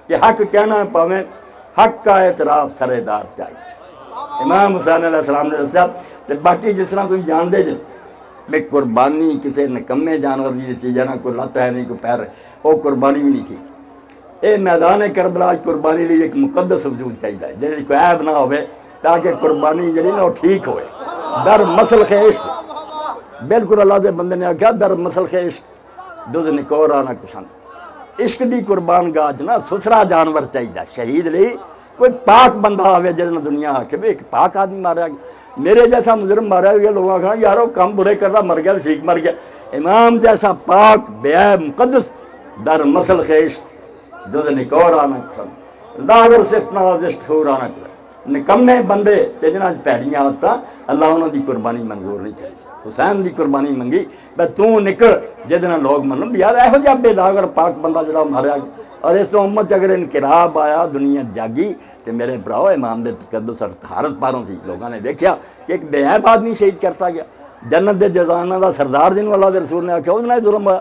کہ حق کہنا پاویں حق کا اعتراف سرے دار چاہیے امام حسین علیہ السلام نے دسیا کہ باقی جس طرح تم جان دے جے میں قربانی کسی نکمے جانور دی چیز ہے نا کوئی لت ہے نہیں کوئی پیر ہے وہ قربانی بھی نہیں تھی اے میدان کربلا قربانی لی ایک مقدس وجود چاہیے جیسے کوئی عیب نہ ہوئے تاکہ قربانی جڑی نا وہ ٹھیک ہوئے در مسلخ عشق بالکل اللہ دے بندے نے آکھا در مسلخ عشق دز نکور آنا کشند عشق دی قربان گاہ نا ستھرا جانور چاہیے شہید لی کوئی پاک بندہ آوے جس نے دنیا آکے بھی ایک پاک آدمی مارا گیا میرے جیسا مجرم مارا گیا لوگوں کہا یارو کم برے کرتا مر گیا ٹھیک مر گیا امام جیسا پاک بے مقدس در مسلخ عشق دز نکور آنا کشند داغر صفت نازشت خور آنا کشند نکمے بندے جنہاں پیڑیاں آتا اللہ انہوں دی قربانی منظور نہیں کری حسین دی قربانی منگی بے تو نکل جدنا لوگ منو بھی یار ایہو جب بے داغر پاک بندہ جڑا ماریا گیا اور اس تو امت اگر انقلاب آیا دنیا جاگی تو میرے براؤ امام دے تقدس اور طہارت پاروں تھی لوگوں نے دیکھیا کہ ایک بے عیب آدمی شہید کرتا گیا جنت دے جزانہ دا سردار جنہوں اللہ دے رسول نے آکھا اس نے ظلم ہوا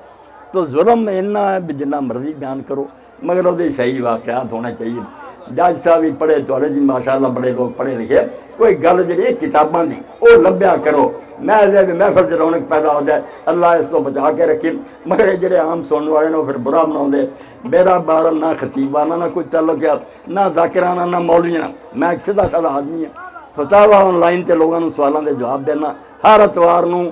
تو ظلم اتنا ہے بھی جنہ مرضی بیان کرو مگر وہ صحیح واقعات ہونے چاہیے جج صاحب بھی پڑھے تھوڑے جی ماشاءاللہ بڑے لوگ پڑھے لکھے کوئی گل جی کتاباں دی وہ لبیا کرو محفل سے رونق پیدا ہو جائے اللہ اس کو بچا کے رکھے مگر یہ جڑے عام سننے والے نے پھر برا بنا میرا بارہ نہ خطیبانہ نہ کوئی تعلق ہے نہ ذاکرانہ نہ مولویانہ میں ایک سیدھا سادہ آدمی ہوں فتاوا آن لائن تے لوگوں نے سوالوں دے جواب دینا ہر اتوار نو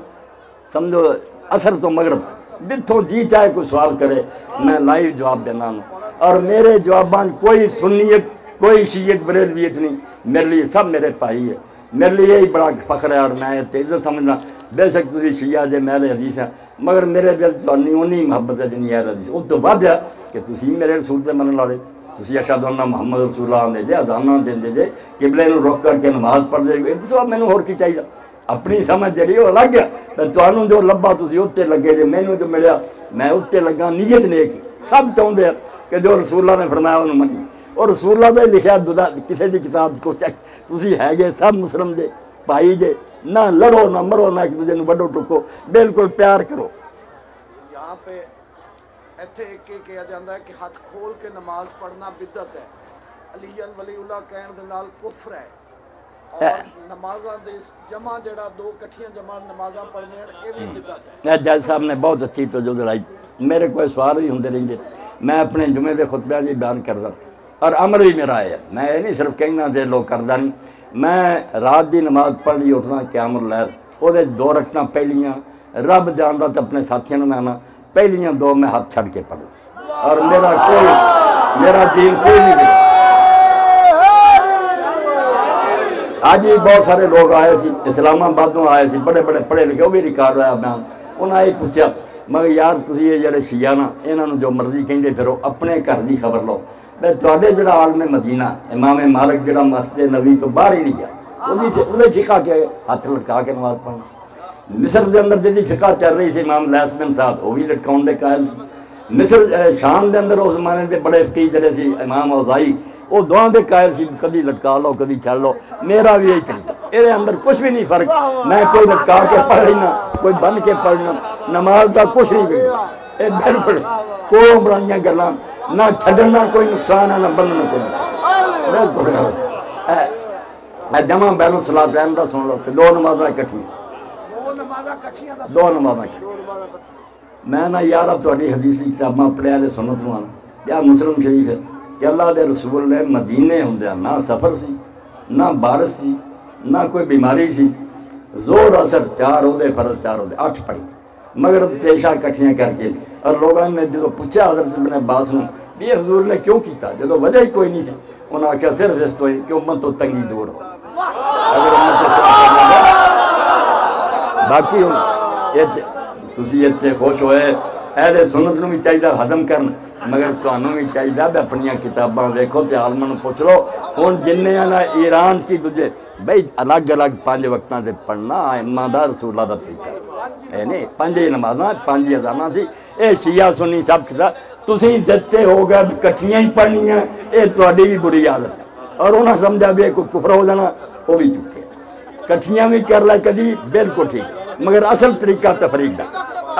سمجھو اثر تو مغرب جتوں جی چاہے کوئی سوال کرے میں لائیو جواب دینا ہوں اور میرے جوابان کوئی سنیت کوئی شیعت بریلویت نہیں میرے لیے سب میرے بھائی ہے میرے لیے یہی بڑا فخر ہے اور میں عزت سمجھنا بے شک تسی شیعہ جے میرے حدیث ہیں مگر میرے دل تانی اونی محبت ہے جنی اہل حدیث اس تو بعد ہے کہ تسی میرے رسول تے منن والے تسی اشہد ان محمد رسول اللہ دے جے اذاناں دے جے قبلے نو رخ کر کے نماز پڑھ دے اس تو مینوں ہور کی چاہیے اپنی سمجھ جڑی وہ الگ ہے تے تانوں جو لبا تسی اوتے لگے جے مینوں جو ملیا میں اوتے لگا نیت نیک سب چاہندے کہ جو رسول اللہ نے فرمایا انہوں منی اور رسول اللہ نے لکھا کسی بھی کتاب کو چیک تسی ہے گے سب مسلم دے بھائی جے نہ لڑو نہ مرو نہ ایک دوسرے وڈو ٹکو بالکل پیار کرو یہاں پہ ایتھے ایک کہا جاتا ہے کہ ہاتھ کھول کے نماز پڑھنا بدعت ہے علی ولی اللہ کہن دے نال کفر ہے اور نمازاں دے جمع جڑا دو کٹھیاں جمع نمازاں پڑھنے یہ بھی بدعت ہے جج صاحب نے بہت اچھی توجہ دلائی میرے کوئی سوال بھی ہوندے رہندے میں اپنے جمعے دے خطبہ بھی بیان کردا اور عمل بھی میرا ہے میں یہ نہیں صرف کہنا دے لوگ کردا نہیں میں رات دی نماز پڑھ لی اٹھنا قیام اللیل وہ 2 رکعتاں پہلیاں رب جاندا تے اپنے ساتھیاں نوں میں آنا پہلیاں 2 میں ہاتھ چھڑ کے پڑھوں اور میرا دین کوئی نہیں آج بھی بہت سارے لوگ آئے سی اسلام آبادوں آئے سی بڑے بڑے پڑھے لکھے وہ بھی ریکارڈ ہوا بیان انہیں یہ پوچھا مگر یار تسی یہ جڑے شیعہ نا انہاں نوں جو مرضی کہندے پھرو اپنے گھر دی خبر لو میں تواڈے جڑا عالم مدینہ امام مالک جڑا مسجد نبی تو باہر ہی نہیں گیا وہ فقہ کے ہاتھ لٹکا کے نماز پڑھنا مصر دے اندر جی فقہ چل رہی سی امام لیث بن سعد وہ بھی لٹکاؤن دے قائل سی مصر شام دے اندر اس زمانے دے بڑے فقی جڑے سی امام اوزائی وہ دعا دے قائل سی کدی لٹکا لو کدی چھڑ لو میرا بھی یہی طریقہ یہ اندر کچھ بھی نہیں فرق میں کوئی لٹکا کے پڑھ لینا کوئی بن کے پڑھنا نماز کا کچھ نہیں بگڑا یہ بالکل کوئی برائیاں گلاں نہ چھڈنا کوئی نقصان ہے نہ بننا کوئی بالکل جمع بین الصلاۃین دا سن لو کہ دو نمازاں اکٹھیاں دو نمازاں میں نہ یار اب تہاڈی حدیثی کتاباں پڑھیا دے سنت نوں کیا مسلم شریف ہے کہ اللہ دے رسول نے مدینے ہوندیا نہ سفر سی نہ بارش سی نہ کوئی بیماری سی زور اثر 4 عہدے فرض 4 عہدے 8 پڑھی مگر پیشہ کٹھیاں کر کے اور لوگوں نے جو پوچھا حضرت ابن عباس نے یہ حضور نے کیوں کیتا جب وجہ ہی کوئی نہیں سی انہوں نے آخیا صرف اس تو ہی کہ امت تو تنگی دور ہو اگر باقی تسی اتنے خوش ہوئے اہل سنت نو بھی چاہیے ہضم کرن مگر تمہیں بھی چاہیے بھی اپنی کتاباں دیکھو تو عالموں پوچھ لو ہوں جن ایران کی دوجے بھائی الگ الگ 5 وقتاں سے پڑھنا اماں دا رسول اللہ دا طریقہ ہے نہیں 5 نمازاں 5 اذاناں سی اے شیعہ سنی سب کتا تسی جتے ہو گئے کٹھیاں ہی پڑھنیاں اے تہاڈی بھی بری عادت ہے اور انہاں سمجھا بھی کوئی کفر ہو جانا وہ بھی چکے کٹھیاں بھی کر لے کدی بالکل ٹھیک مگر اصل طریقہ تفریق دا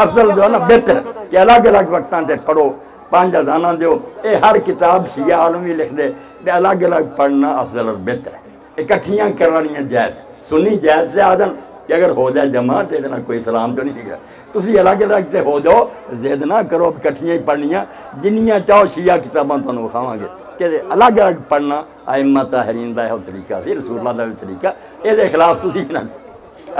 افضل جو ہے نا بہتر کہ الگ الگ وقتاں سے پڑھو 5 اذاناں دیو اے ہر کتاب شیعہ عالمی لکھ دے کہ الگ الگ پڑھنا افضل اور بہتر ہے اکٹھیاں کرانیاں جائز سنی جائز سے آدم کہ اگر ہو جائے جمع تو اتنا کوئی اسلام تو نہیں گیا تسی الگ الگ سے ہو جاؤ زید نہ کرو اکٹھیاں ہی پڑھنیاں جنیاں چاہو شیعہ کتاباں تمہیں کھاواں گے کہ الگ الگ پڑھنا ائمہ طاہرین دا ہے طریقہ سی رسول اللہ دا طریقہ یہ خلاف تسی نہ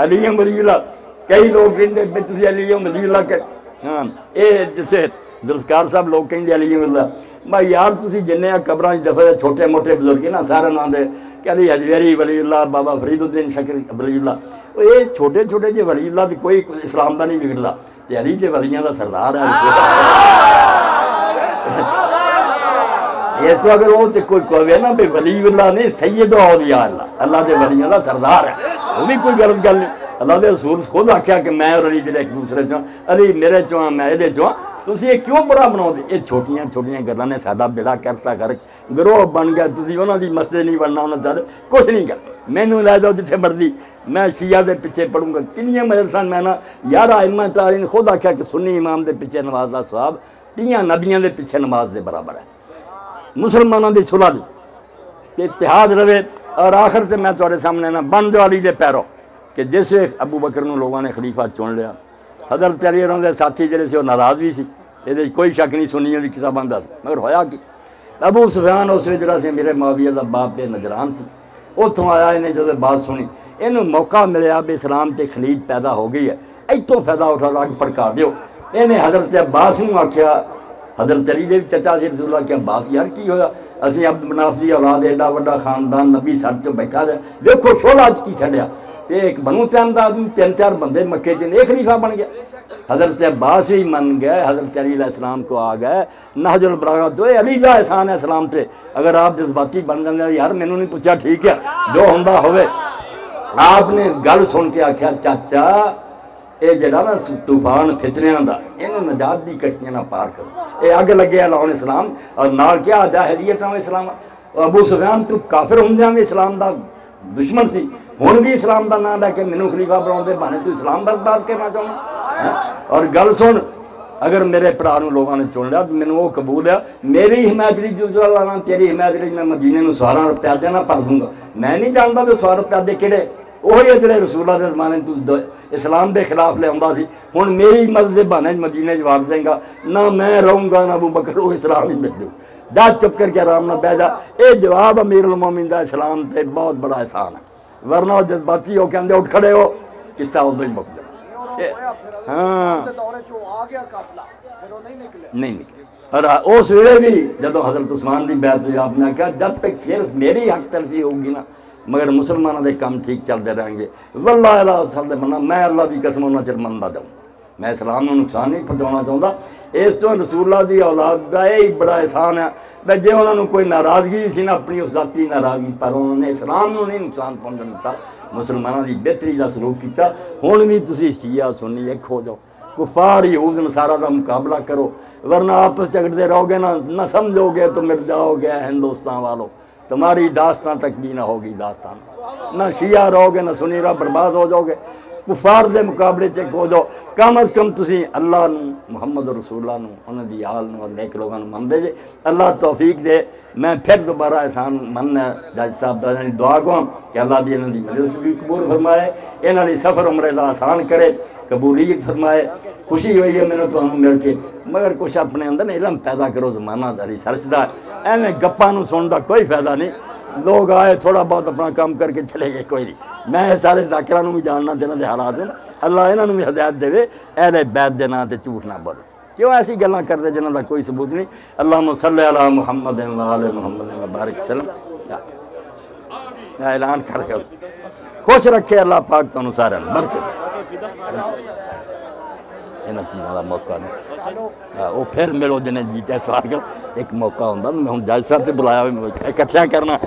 علی ولی اللہ کئی لوگ کہندے کہ تسی علی ولی اللہ کہ ہاں یہ جیسے ذوالفقار صاحب لوگ کہیں علی اللہ بھائی یار تسی جنہیں قبراں دفعہ چھوٹے موٹے بزرگ نا سارے نام دے کہ علی حجویری ولی اللہ بابا فرید الدین شکر ولی اللہ یہ چھوٹے چھوٹے جی ولی اللہ دی کوئی اسلام دا نہیں بگڑتا کہ علی جی ولیاں دا سردار ہے اس تو اگر وہ کوئی کوئی نا بھائی ولی اللہ نہیں سید اولیاء اللہ اللہ دے ولیاں دا سردار ہے وہ بھی کوئی غلط گل نہیں اللہ دے رسول خود آخیا کہ میں اور علی جڑے ایک دوسرے چوں علی میرے چوں میں یہ چوں تسی یہ کیوں برا بناؤ دے یہ چھوٹیاں چھوٹیاں گلاں نے ساڈا بیڑا کرتا کر گروہ بن گیا تسی انہاں دی مسجد نہیں بننا انہاں دا کچھ نہیں کر مینوں لے جاؤ جتھے مرضی میں شیعہ دے پیچھے پڑھوں گا کنیاں مدرساں میں نا 11 ائمہ طاہرین خود آخیا کہ سنی امام دے پیچھے نماز دا ثواب 30 نبیاں دے پیچھے نماز دے برابر ہے مسلمانوں دی صلح دی کہ اتحاد رہے اور آخر سے میں تہاڈے سامنے نا بند علی دے پیرو کہ جیسے ابو بکر نو لوگوں نے خلیفہ چن لیا حضرت علی دے ساتھی جڑے سے وہ ناراض بھی سی یہ کوئی شک نہیں سنیاں دی کتاباں دا مگر ہویا کہ ابو سفیان اس ویلے جڑا سی میرے معاویہ دا باپ دے نجران سی اتوں آیا انہیں جب بات سنی انہوں موقع ملیا بھی اسلام تے خلیج پیدا ہو گئی ہے اتوں فائدہ اٹھا رکھ پڑکا دیو انہیں حضرت عباس نو آخیا حضرت علی دے چچا سی رسول اللہ کے عباس یار کی ہویا اسی عبد مناف دی اولاد ایڈا وڈا خاندان نبی سر چ بیٹھا ہے دیکھو شعلہ کی چھڈیا ایک بنو تیم دا آدمی 3-4 بندے مکے چ ایک خلیفہ بن گیا حضرت عباس ہی من گئے حضرت علی علیہ السلام کو آ گئے نہج البلاغہ تو علی دا احسان ہے اسلام پہ اگر آپ جذباتی بن جاندے یار مینوں نہیں پوچھا ٹھیک ہے جو ہوندا ہوئے آپ نے گل سن کے آخیا چاچا یہ جڑا نا طوفان فتنیاں دا انہوں نجات دی کشتیاں نہ پار کرو یہ اگ لگے لاؤن اسلام اور نال کیا جاہلیت میں اسلام ابو سفیان تو کافر ہوندیاں بھی اسلام دا دشمن سی ہوں بھی اسلام دا نام لے کے مینوں خلیفہ بناؤ دے بہانے تو اسلام برباد کرنا چاہنا اور گل سن اگر میرے پڑا نو لوگوں نے چن لیا تو مینوں وہ قبول ہے میری حمایت لی جو لانا تیری حمایت لی میں مدینے نو 12 روپیہ دینا بھر دوں گا میں نہیں جانتا بھی 100 روپیہ دے کہڑے وہی جڑے رسول اللہ دے زمانے تو اسلام دے خلاف لے آਉਂਦਾ سی ہن میری مدد دے بہانے مدینے وار دیں گا نہ میں رہوں گا نہ ابو بکر وہ اسلام ہی مل دوں جا چپ کر کے آرام نہ بیٹھ جا اے جواب امیر المومنین دا اسلام تے بہت بڑا احسان ہے ورنہ جذباتی ہو کے اندے اٹھ کھڑے ہو قصہ ادھر ہی مک جائے ہاں نہیں نکلے اور اس ویلے بھی جدو حضرت عثمان دی بیعت ہوئی آپ نے کہا جب تک صرف میری حق تلفی ہوگی نا مگر مسلمانوں دے کام ٹھیک چلتے رہیں گے واللہ الا سب منا میں اللہ کی قسم انہاں چر منتا جاؤں میں اسلام کو نقصان نہیں پہنچانا چاہتا اس تو رسول اللہ دی اولاد کا یہی بڑا احسان ہے بھائی جی انہوں نے کوئی ناراضگی سی نا اپنی اس ذاتی ناراضگی پر انہوں نے اسلام کو نہیں نقصان پہنچن دیتا مسلمانوں کی بہتری کا سلوک کیا ہوں بھی تسی شیعہ سنی ایک ہو جاؤ کفار یہود نصارہ کا مقابلہ کرو ورنہ آپس جھگڑتے رہو گے نہ سمجھو گے تو مر جاؤ گے ہندوستان والوں تمہاری داستان تک بھی نہ ہوگی داستان نہ شیعہ رہو گے نہ سنی رہو برباد ہو جاؤ گے کفار دے مقابلے چیک ہو جاؤ کم از کم تسی اللہ نو محمد رسول اللہ نو انہوں دی آل نو اور نیک لوگوں نو من دے جے اللہ توفیق دے میں پھر دوبارہ احسان مننا جج صاحب دا دعا کو کہ اللہ دی انہوں دی مجلس بھی قبول فرمائے انہوں دی سفر عمرے دا آسان کرے قبولیت فرمائے خوشی ہوئی ہے میرے تو ہم مل کے مگر کچھ اپنے اندر علم پیدا کرو زمانہ دا ریسرچ دا ایویں گپاں نو سن دا کوئی فائدہ نہیں لوگ آئے تھوڑا بہت اپنا کام کر کے چلے گئے کوئی نہیں میں سارے ذاکروں بھی جاننا دینا دے حالات ہیں اللہ انہوں نے بھی ہدایت دے اہل بیت دے نام تے جھوٹ نہ بولو کیوں ایسی گلاں کرتے جنہاں دا کوئی ثبوت نہیں اللہم صلی علی محمد و آل محمد و بارک وسلم اعلان کر کے خوش رکھے اللہ پاک تانوں سارے برکت انہاں چیزاں دا موقع نہیں وہ پھر ملو جنہیں جیتے سوال کر ایک موقع ہوندہ میں ہوں جج صاحب سے بلایا ہوئے اکٹھیاں کرنا